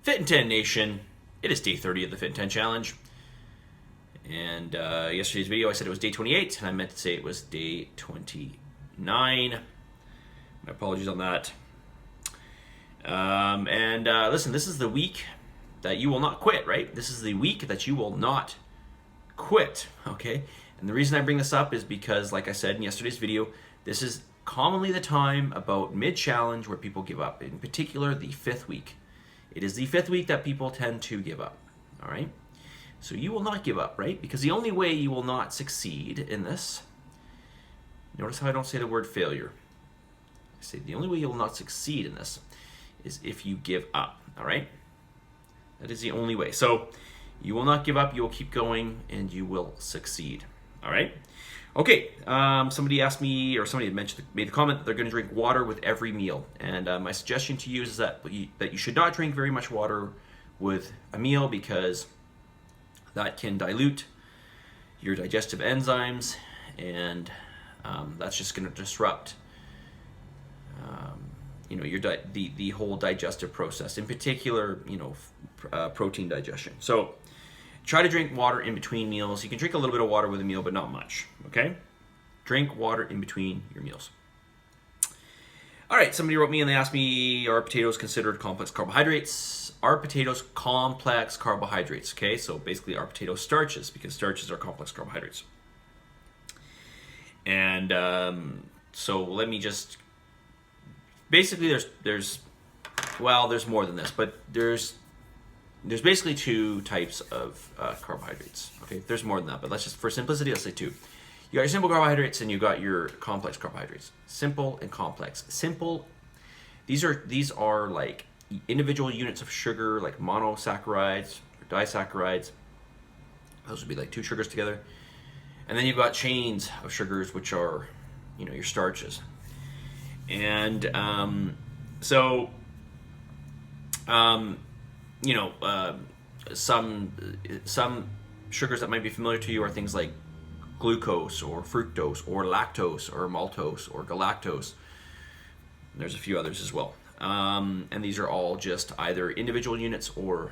Fit in 10 Nation, it is day 30 of the Fit in 10 Challenge. And yesterday's video, I said it was day 28, and I meant to say it was day 29. My apologies on that. Listen, this is the week that you will not quit, right? This is the week that you will not quit, okay? And the reason I bring this up is because, like I said in yesterday's video, this is commonly the time about mid-challenge where people give up, in particular the 5th week. It is the 5th week that people tend to give up, all right? So you will not give up, right? Because the only way you will not succeed in this, notice how I don't say the word failure. I say the only way you will not succeed in this is if you give up, all right? That is the only way. So you will not give up, you will keep going, and you will succeed, all right? Okay, somebody asked me, or somebody had made a comment that they're going to drink water with every meal. And my suggestion to you is that you should not drink very much water with a meal, because that can dilute your digestive enzymes, and that's just going to disrupt the whole digestive process, in particular, protein digestion. So try to drink water in between meals. You can drink a little bit of water with a meal, but not much, okay? Drink water in between your meals. All right, somebody wrote me and they asked me, are potatoes considered complex carbohydrates? Are potatoes complex carbohydrates? Okay, so basically are potatoes starches, because starches are complex carbohydrates. And so let me just, basically there's more than this, but there's basically two types of carbohydrates. Okay, there's more than that, but let's just, for simplicity, let's say two. You got your simple carbohydrates and you got your complex carbohydrates. Simple and complex. Simple, these are like individual units of sugar, like monosaccharides or disaccharides. Those would be like two sugars together. And then you've got chains of sugars, which are, your starches. And some sugars that might be familiar to you are things like glucose or fructose or lactose or maltose or galactose. There's a few others as well. And these are all just either individual units or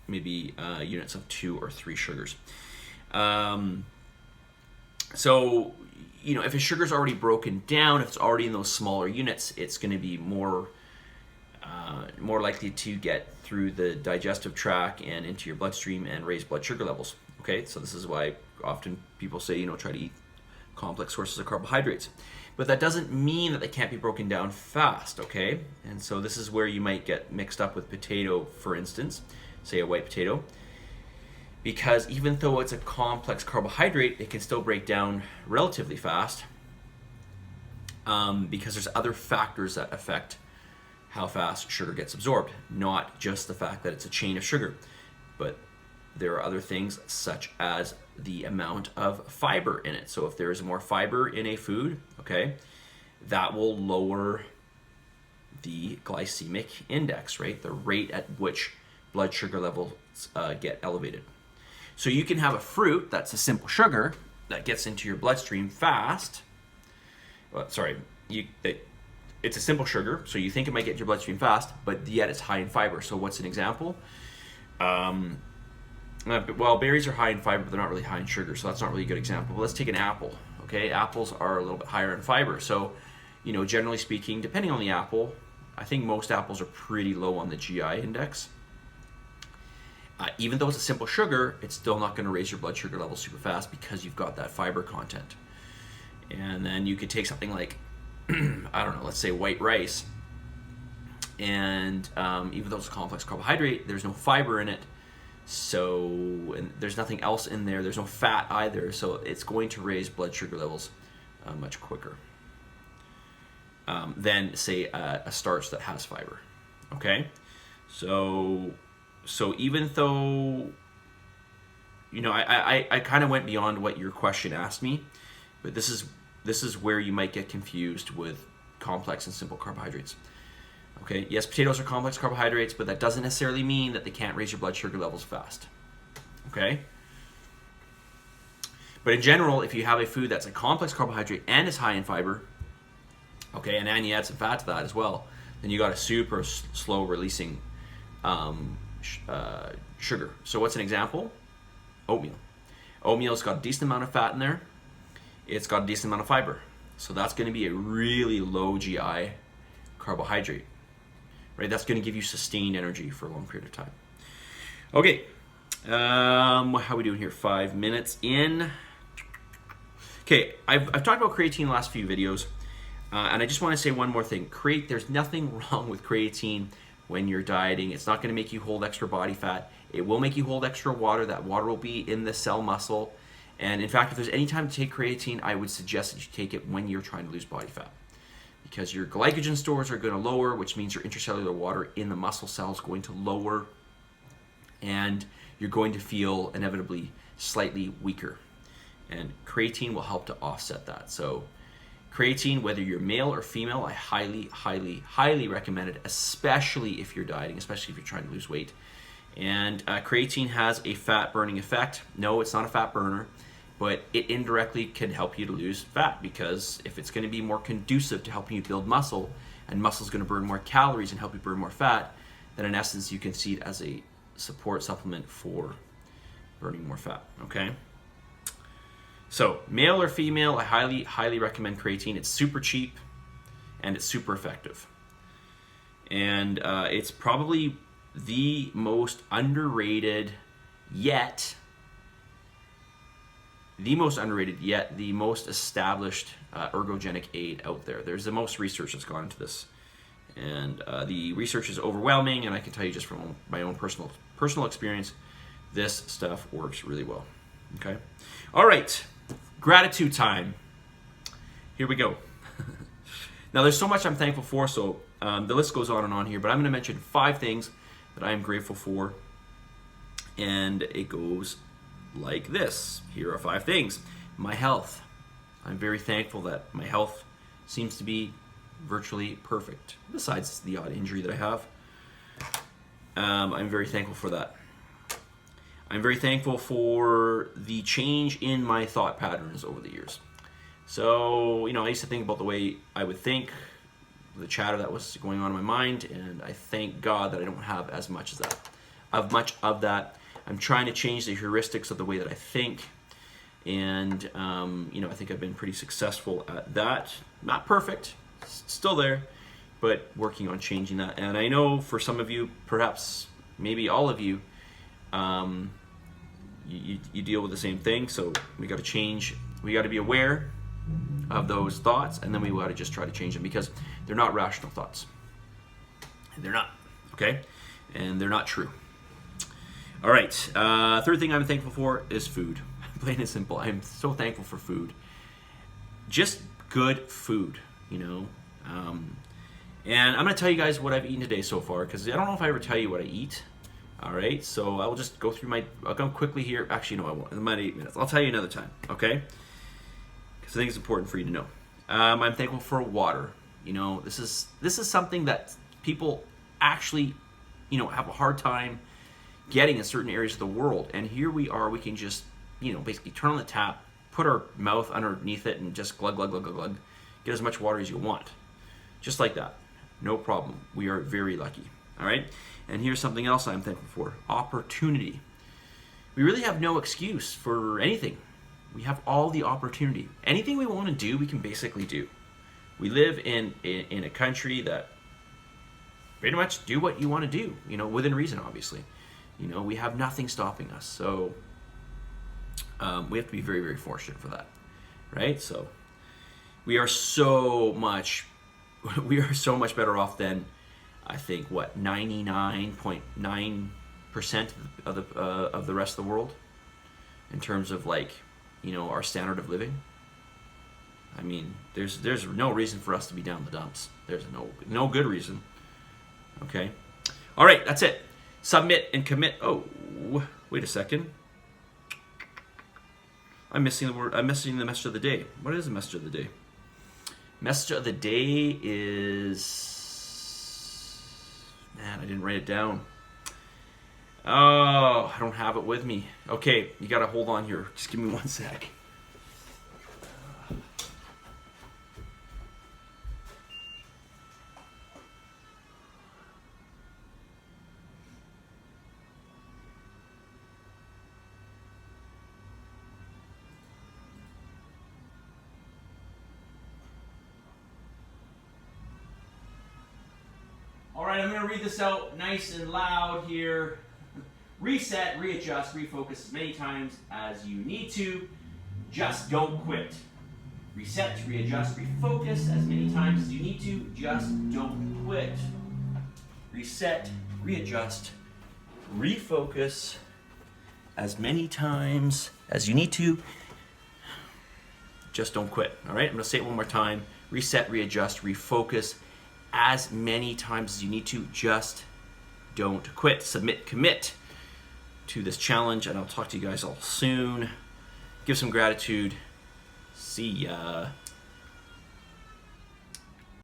maybe units of 2 or 3 sugars. So, if a sugar's already broken down, if it's already in those smaller units, it's going to be more likely to get through the digestive tract and into your bloodstream and raise blood sugar levels. Okay, so this is why often people say, try to eat complex sources of carbohydrates. But that doesn't mean that they can't be broken down fast, okay? And so this is where you might get mixed up with potato, for instance, say a white potato. Because even though it's a complex carbohydrate, it can still break down relatively fast, because there's other factors that affect how fast sugar gets absorbed. Not just the fact that it's a chain of sugar, but there are other things such as the amount of fiber in it. So if there is more fiber in a food, okay, that will lower the glycemic index, right? The rate at which blood sugar levels get elevated. So you can have a fruit that's a simple sugar that gets into your bloodstream fast. It's a simple sugar, so you think it might get your bloodstream fast, but yet it's high in fiber. So what's an example? Berries are high in fiber, but they're not really high in sugar, so that's not really a good example. But let's take an apple, okay? Apples are a little bit higher in fiber. So, generally speaking, depending on the apple, I think most apples are pretty low on the GI index. Even though it's a simple sugar, it's still not going to raise your blood sugar level super fast because you've got that fiber content. And then you could take something like, let's say white rice, and even though it's a complex carbohydrate, there's no fiber in it. So, and there's nothing else in there. There's no fat either. So it's going to raise blood sugar levels much quicker than, say, a starch that has fiber. Okay, so even though, I kind of went beyond what your question asked me, but this is where you might get confused with complex and simple carbohydrates. Okay, yes, potatoes are complex carbohydrates, but that doesn't necessarily mean that they can't raise your blood sugar levels fast. Okay? But in general, if you have a food that's a complex carbohydrate and is high in fiber, okay, and then you add some fat to that as well, then you got a super slow releasing sugar. So what's an example? Oatmeal. Oatmeal's got a decent amount of fat in there. It's got a decent amount of fiber. So that's going to be a really low GI carbohydrate, right? That's going to give you sustained energy for a long period of time. Okay, how are we doing here? 5 minutes in. Okay, I've talked about creatine in the last few videos, and I just want to say one more thing. There's nothing wrong with creatine when you're dieting. It's not going to make you hold extra body fat. It will make you hold extra water. That water will be in the cell muscle. And in fact, if there's any time to take creatine, I would suggest that you take it when you're trying to lose body fat, because your glycogen stores are going to lower, which means your intracellular water in the muscle cells is going to lower, and you're going to feel inevitably slightly weaker. And creatine will help to offset that. So creatine, whether you're male or female, I highly, highly, highly recommend it, especially if you're dieting, especially if you're trying to lose weight. And creatine has a fat burning effect. No, it's not a fat burner, but it indirectly can help you to lose fat, because if it's going to be more conducive to helping you build muscle, and muscle's going to burn more calories and help you burn more fat, then in essence you can see it as a support supplement for burning more fat. Okay, so male or female, I highly, highly recommend creatine. It's super cheap and it's super effective, and it's probably the most underrated yet the most established ergogenic aid out there. There's the most research that's gone into this, and the research is overwhelming, and I can tell you just from my own personal experience, this stuff works really well. Okay, all right, gratitude time. Here we go. Now there's so much I'm thankful for, so the list goes on and on here, but I'm going to mention 5 things that I am grateful for, and it goes like this. Here are 5 things. My health. I'm very thankful that my health seems to be virtually perfect, besides the odd injury that I have. I'm very thankful for that. I'm very thankful for the change in my thought patterns over the years. So, I used to think about the way I would think, the chatter that was going on in my mind, and I thank God that I don't have as much of that. I'm trying to change the heuristics of the way that I think, and I think I've been pretty successful at that. Not perfect, still there, but working on changing that. And I know for some of you, perhaps maybe all of you, you deal with the same thing. So we got to change. We got to be aware of those thoughts, and then we got to just try to change them, because they're not rational thoughts. They're not, okay? And they're not true. All right, third thing I'm thankful for is food. Plain and simple. I'm so thankful for food. Just good food, And I'm going to tell you guys what I've eaten today so far, because I don't know if I ever tell you what I eat. All right, so I will just go through I'll go quickly here. Actually, no, I won't. In about 8 minutes. I'll tell you another time, okay? Because I think it's important for you to know. I'm thankful for water. This is something that people actually, have a hard time getting in certain areas of the world. And here we are, we can just, basically turn on the tap, put our mouth underneath it, and just glug, glug, glug, glug, glug, get as much water as you want. Just like that. No problem. We are very lucky. All right? And here's something else I'm thankful for. Opportunity. We really have no excuse for anything. We have all the opportunity. Anything we want to do, we can basically do. We live in a country that pretty much do what you want to do, within reason, obviously. We have nothing stopping us. So we have to be very, very fortunate for that, right? So we are so much better off than, I think, 99.9% of the rest of the world in terms of our standard of living. I mean, there's no reason for us to be down the dumps. There's no good reason. Okay. All right, that's it. Submit and commit. Oh, wait a second. I'm missing the word. I'm missing the message of the day. What is the message of the day? Message of the day is... Man, I didn't write it down. Oh, I don't have it with me. Okay, you got to hold on here. Just give me 1 sec. right, I'm going to read this out nice and loud here. Reset, readjust, refocus as many times as you need to. Just don't quit. Reset, readjust, refocus as many times as you need to. Just don't quit. Reset, readjust, refocus as many times as you need to. Just don't quit. All right, I'm going to say it one more time. Reset, readjust, refocus as many times as you need to. Just don't quit. Submit, commit to this challenge, and I'll talk to you guys all soon. Give some gratitude. See ya.